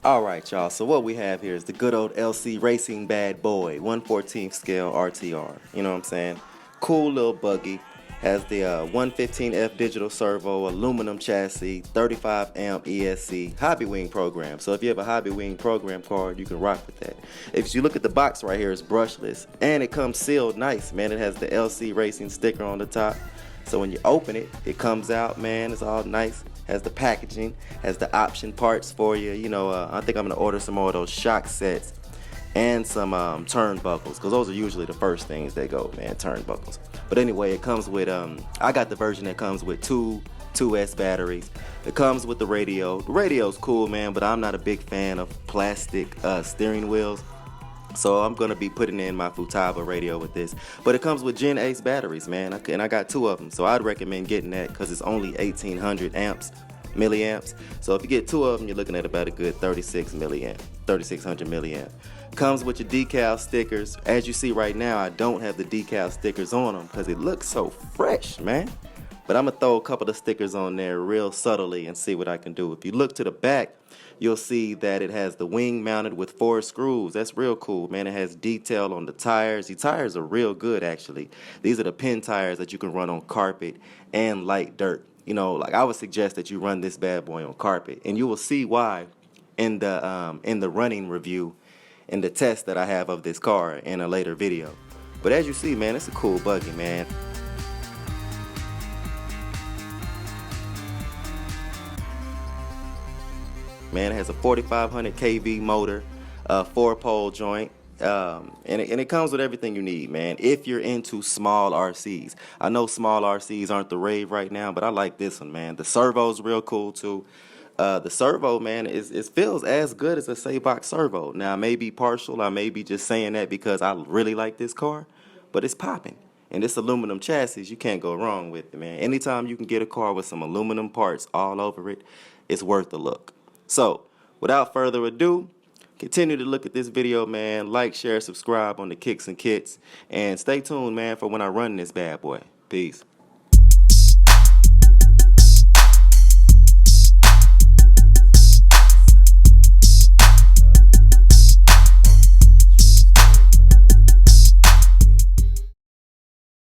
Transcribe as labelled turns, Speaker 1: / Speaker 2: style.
Speaker 1: Alright y'all, so what we have here is the good old LC Racing Bad Boy 1/14 scale RTR. You know what I'm saying? Cool little buggy. Has the 115F digital servo, aluminum chassis, 35 amp ESC, Hobby Wing program. So if you have a Hobby Wing program card, you can rock with that. If you look at the box right here, it's brushless. And it comes sealed nice, man. It has the LC Racing sticker on the top. So when you open it, it comes out, man. It's all nice. Has the packaging, has the option parts for you. You know, I think I'm gonna order some more of those shock sets and some turnbuckles, because those are usually the first things that go, man, turnbuckles. But anyway, it comes with, I got the version that comes with two 2S batteries. It comes with the radio. The radio's cool, man, but I'm not a big fan of plastic steering wheels. So I'm going to be putting in my Futaba radio with this. But it comes with Gen Ace batteries, man. And I got 2 of them. So I'd recommend getting that because it's only 1800 milliamps. So if you get 2 of them, you're looking at about a good 3600 milliamp. Comes with your decal stickers. As you see right now, I don't have the decal stickers on them because it looks so fresh, man. But I'm going to throw a couple of stickers on there real subtly and see what I can do. If you look to the back, you'll see that it has the wing mounted with 4 screws. That's real cool, man. It has detail on the tires. The tires are real good, actually. These are the pin tires that you can run on carpet and light dirt. You know, like I would suggest that you run this bad boy on carpet, and you will see why in the running review, in the test that I have of this car in a later video. But as you see, man, it's a cool buggy, man. Man, it has a 4500 kV motor, 4-pole joint, and it comes with everything you need, man, if you're into small RCs. I know small RCs aren't the rave right now, but I like this one, man. The servo's real cool, too. The servo, man, it feels as good as a Sabox servo. Now, I may be partial. I may be just saying that because I really like this car, but it's popping. And this aluminum chassis, you can't go wrong with it, man. Anytime you can get a car with some aluminum parts all over it, it's worth the look. So, without further ado, continue to look at this video, man. Like, share, subscribe on the Kicks and Kits. And stay tuned, man, for when I run this bad boy. Peace.